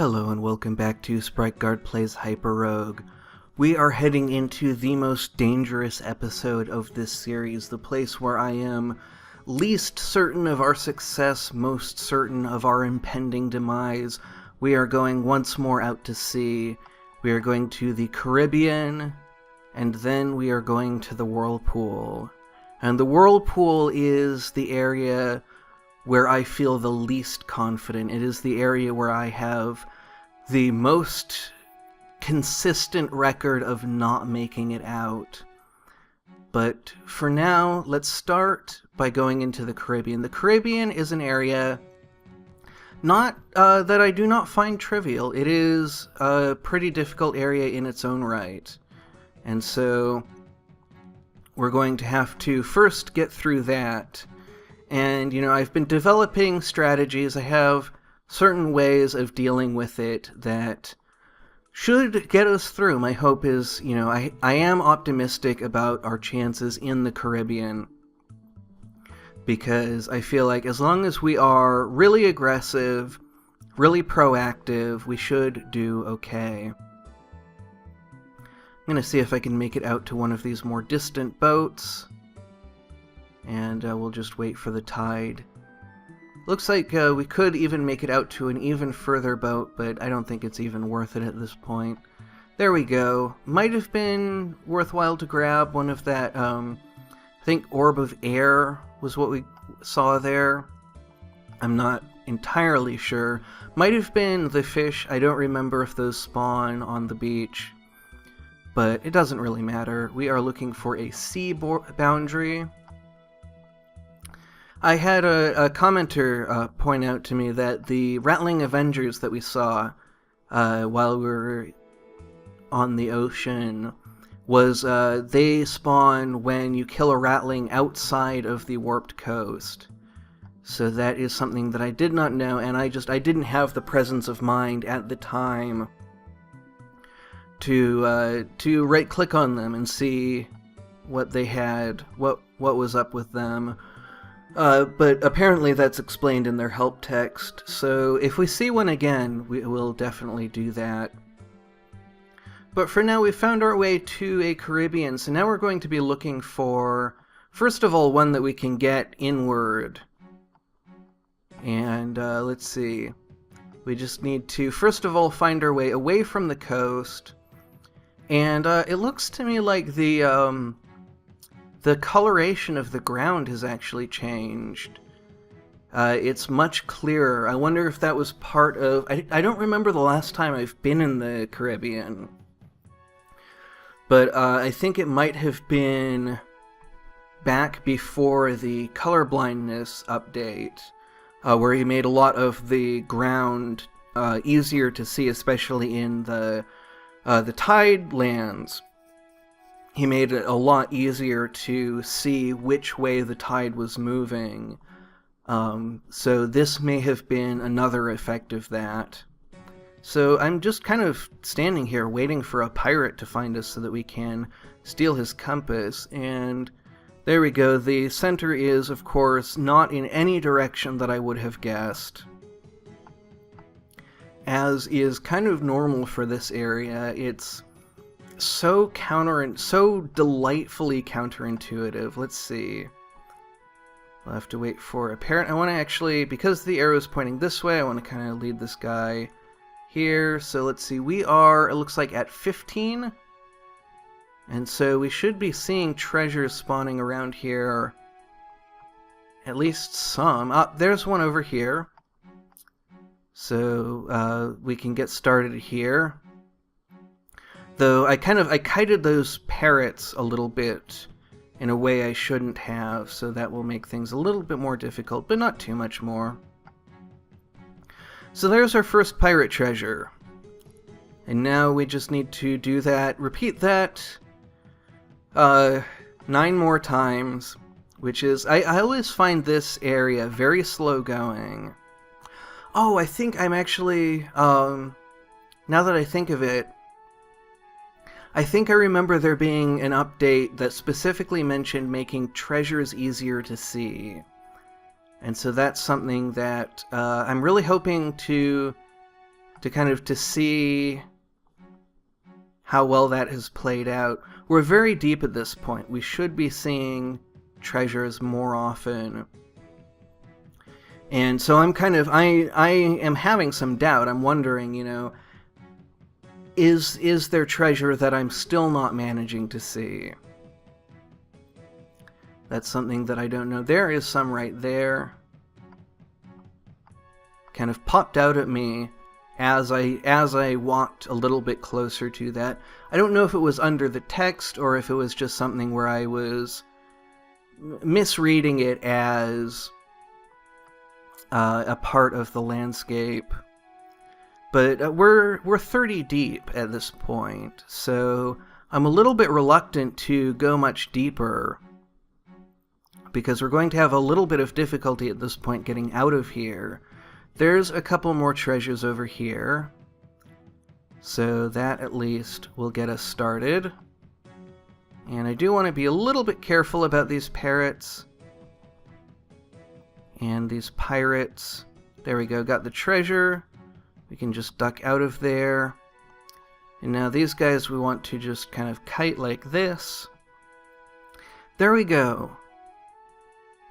Hello and welcome back to SpriteGuard Plays HyperRogue. We are heading into the most dangerous episode of this series, the place where I am least certain of our success, most certain of our impending demise. We are going once more out to sea. We are going to the Caribbean, and then we are going to the whirlpool. And the whirlpool is the area where I feel the least confident. It is the area where I have the most consistent record of not making it out. But for now, let's start by going into the Caribbean. The Caribbean is an area not that I do not find trivial. It is a pretty difficult area in its own right. And so we're going to have to first get through that. And, I've been developing strategies. I have certain ways of dealing with it that should get us through. My hope is, I am optimistic about our chances in the Caribbean, because I feel like as long as we are really aggressive, really proactive, we should do okay. I'm going to see if I can make it out to one of these more distant boats. And we'll just wait for the tide. Looks like we could even make it out to an even further boat, but I don't think it's even worth it at this point. There we go. Might have been worthwhile to grab one of that, I think orb of air was what we saw there. I'm not entirely sure. Might have been the fish. I don't remember if those spawn on the beach. But it doesn't really matter. We are looking for a sea boundary. I had a commenter point out to me that the Rattling Avengers that we saw while we were on the ocean was they spawn when you kill a Rattling outside of the warped coast. So that is something that I did not know, and I didn't have the presence of mind at the time to right-click on them and see what they had, what was up with them. But apparently that's explained in their help text, so if we see one again, we will definitely do that. But for now, we found our way to a Caribbean, so now we're going to be looking for, first of all, one that we can get inward. And, let's see. We just need to, first of all, find our way away from the coast. And, it looks to me like the coloration of the ground has actually changed. It's much clearer. I wonder if that was part of... I don't remember the last time I've been in the Caribbean. But I think it might have been back before the colorblindness update, where he made a lot of the ground easier to see, especially in the tide lands. He made it a lot easier to see which way the tide was moving. So this may have been another effect of that. So I'm just kind of standing here waiting for a pirate to find us so that we can steal his compass. And there we go. The center is, of course, not in any direction that I would have guessed, as is kind of normal for this area. It's so delightfully counterintuitive. Let's see. We'll have to wait for apparent. I want to actually, because the arrow is pointing this way, I want to kind of lead this guy here. So let's see. We are, it looks like, at 15. And so we should be seeing treasures spawning around here. At least some. There's one over here. So we can get started here. Though I kited those parrots a little bit in a way I shouldn't have, so that will make things a little bit more difficult, but not too much more. So there's our first pirate treasure. And now we just need to do that, repeat that 9 more times, which is, I always find this area very slow going. Oh, I think I'm actually, now that I think of it, I think I remember there being an update that specifically mentioned making treasures easier to see. And so that's something that I'm really hoping to to see how well that has played out. We're very deep at this point. We should be seeing treasures more often. And so I'm I am having some doubt. I'm wondering, you know, is there treasure that I'm still not managing to see? That's something that I don't know. There is some right there. Kind of popped out at me as I walked a little bit closer to that. I don't know if it was under the text or if it was just something where I was misreading it as a part of the landscape. But we're 30 deep at this point, so I'm a little bit reluctant to go much deeper, because we're going to have a little bit of difficulty at this point getting out of here. There's a couple more treasures over here, so that at least will get us started. And I do want to be a little bit careful about these parrots and these pirates. There we go, got the treasure. We can just duck out of there. And now these guys we want to just kind of kite like this. There we go.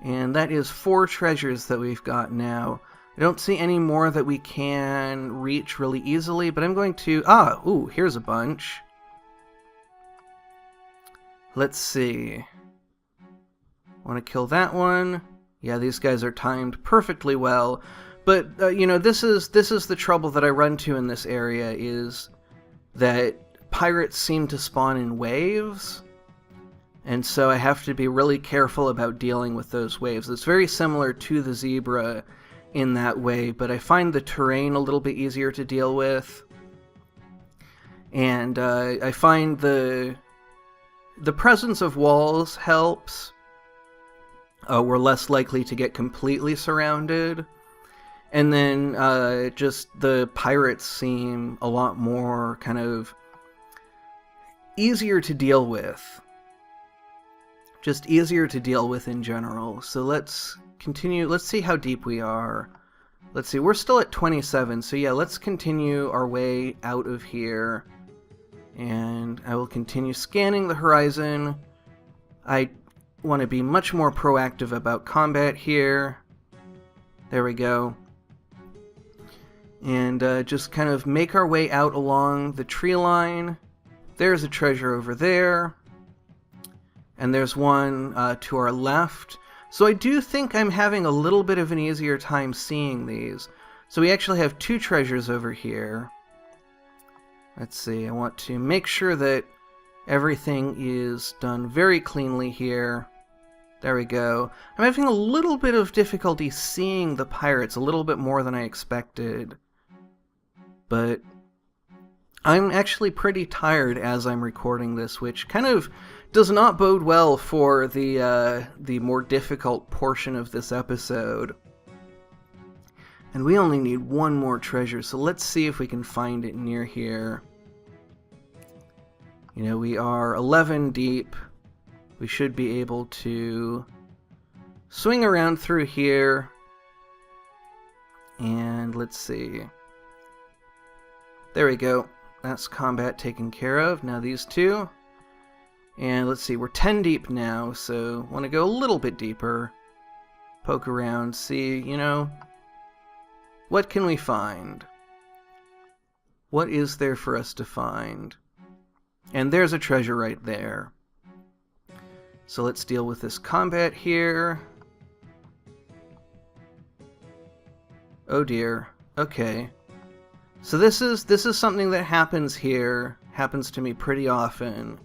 And that is 4 treasures that we've got now. I don't see any more that we can reach really easily, but I'm going to... ooh, here's a bunch. Let's see. Want to kill that one. Yeah, these guys are timed perfectly well. But, you know, this is the trouble that I run to in this area, is that pirates seem to spawn in waves. And so I have to be really careful about dealing with those waves. It's very similar to the zebra in that way, but I find the terrain a little bit easier to deal with. And I find the presence of walls helps. We're less likely to get completely surrounded. And then just the pirates seem a lot more kind of easier to deal with. Just easier to deal with in general. So let's continue. Let's see how deep we are. Let's see. We're still at 27. So yeah, let's continue our way out of here. And I will continue scanning the horizon. I want to be much more proactive about combat here. There we go. And just kind of make our way out along the tree line. There's a treasure over there. And there's one to our left. So I do think I'm having a little bit of an easier time seeing these. So we actually have 2 treasures over here. Let's see, I want to make sure that everything is done very cleanly here. There we go. I'm having a little bit of difficulty seeing the pirates, a little bit more than I expected. But I'm actually pretty tired as I'm recording this, which kind of does not bode well for the more difficult portion of this episode. And we only need 1 more treasure, so let's see if we can find it near here. You know, we are 11 deep. We should be able to swing around through here. And let's see. There we go. That's combat taken care of. Now these 2. And let's see, we're 10 deep now, so want to go a little bit deeper. Poke around, see, you know, what can we find? What is there for us to find? And there's a treasure right there. So let's deal with this combat here. Oh dear. Okay. So this is something that happens here. Happens to me pretty often.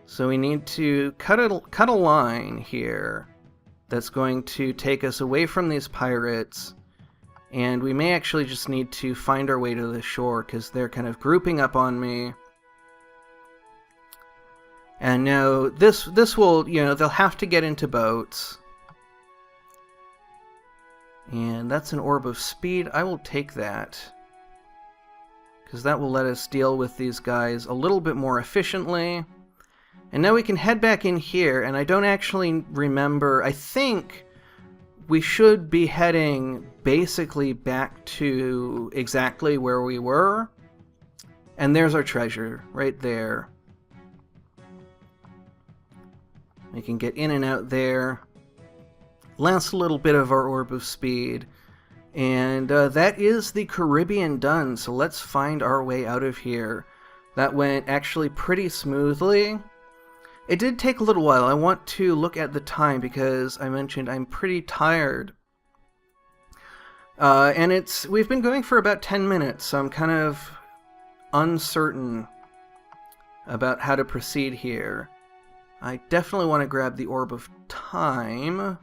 So we need to cut a line here that's going to take us away from these pirates. And we may actually just need to find our way to the shore because they're kind of grouping up on me. And now this will, you know, they'll have to get into boats. And that's an orb of speed. I will take that, because that will let us deal with these guys a little bit more efficiently. And now we can head back in here, and I don't actually remember, I think we should be heading basically back to exactly where we were. And there's our treasure, right there. We can get in and out there. Last little bit of our orb of speed. And that is the Caribbean done, so let's find our way out of here. That went actually pretty smoothly. It did take a little while. I want to look at the time because I mentioned I'm pretty tired. And we've been going for about 10 minutes, so I'm kind of uncertain about how to proceed here. I definitely want to grab the Orb of Time.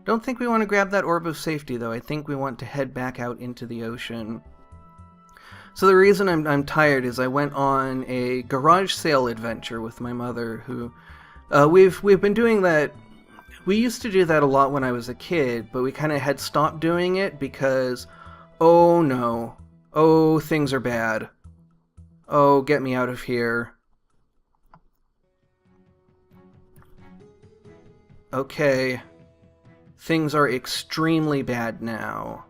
Don't think we want to grab that Orb of Safety, though. I think we want to head back out into the ocean. So the reason I'm tired is I went on a garage sale adventure with my mother, who we've been doing that. We used to do that a lot when I was a kid, but we kind of had stopped doing it because, oh no, oh, things are bad. Oh, get me out of here. Okay, things are extremely bad now.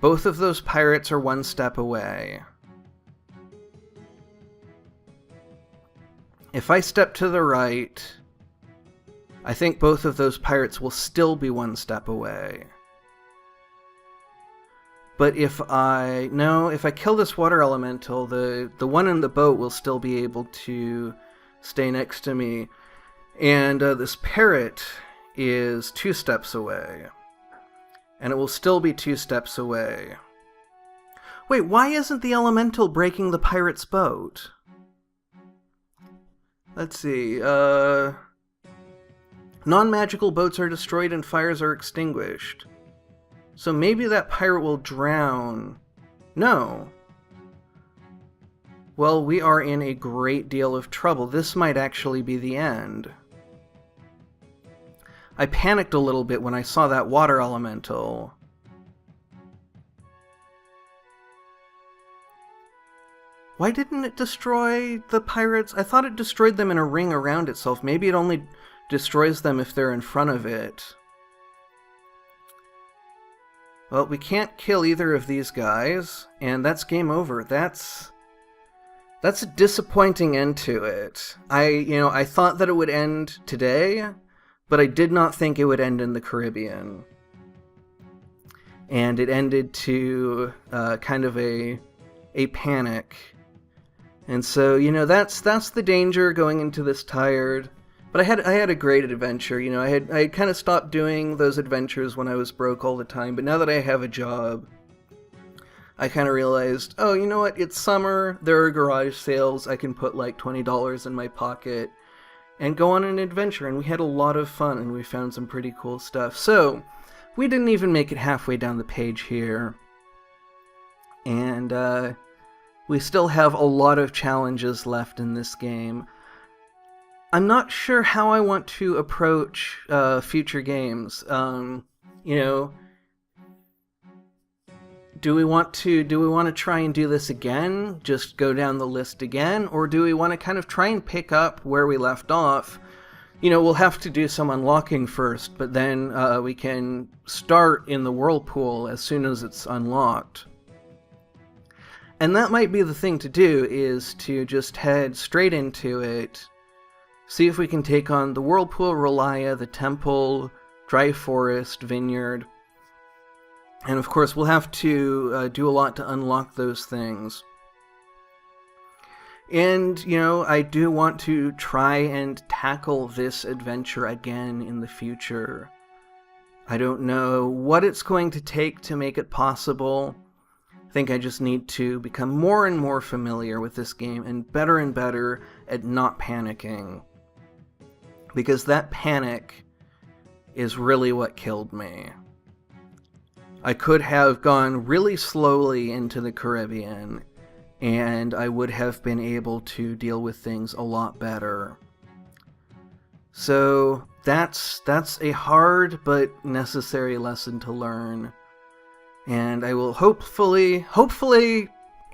Both of those pirates are one step away. If I step to the right, I think both of those pirates will still be one step away. But if I kill this water elemental, the one in the boat will still be able to stay next to me. And this parrot is 2 steps away. And it will still be 2 steps away. Wait, why isn't the elemental breaking the pirate's boat? Let's see, non-magical boats are destroyed and fires are extinguished. So maybe that pirate will drown. No. Well, we are in a great deal of trouble. This might actually be the end. I panicked a little bit when I saw that water elemental. Why didn't it destroy the pirates? I thought it destroyed them in a ring around itself. Maybe it only destroys them if they're in front of it. Well, we can't kill either of these guys, and that's game over. That's a disappointing end to it. I thought that it would end today, but I did not think it would end in the Caribbean. And it ended to kind of a panic. And so, that's the danger going into this tired. But I had a great adventure. I had kind of stopped doing those adventures when I was broke all the time. But now that I have a job, I kind of realized, oh, you know what? It's summer. There are garage sales. I can put like $20 in my pocket and go on an adventure. And we had a lot of fun, and we found some pretty cool stuff. So we didn't even make it halfway down the page here. And we still have a lot of challenges left in this game. I'm not sure how I want to approach future games. Do we want to try and do this again? Just go down the list again? Or do we want to kind of try and pick up where we left off? We'll have to do some unlocking first, but then we can start in the whirlpool as soon as it's unlocked. And that might be the thing to do, is to just head straight into it, see if we can take on the whirlpool, Relia, the temple, dry forest, vineyard. And of course, we'll have to do a lot to unlock those things. And, I do want to try and tackle this adventure again in the future. I don't know what it's going to take to make it possible. I think I just need to become more and more familiar with this game and better at not panicking. Because that panic is really what killed me. I could have gone really slowly into the Caribbean, and I would have been able to deal with things a lot better. So that's a hard but necessary lesson to learn. And I will hopefully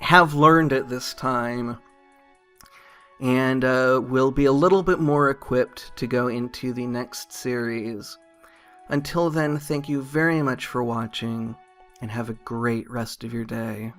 have learned it this time. And we'll be a little bit more equipped to go into the next series. Until then, thank you very much for watching, and have a great rest of your day.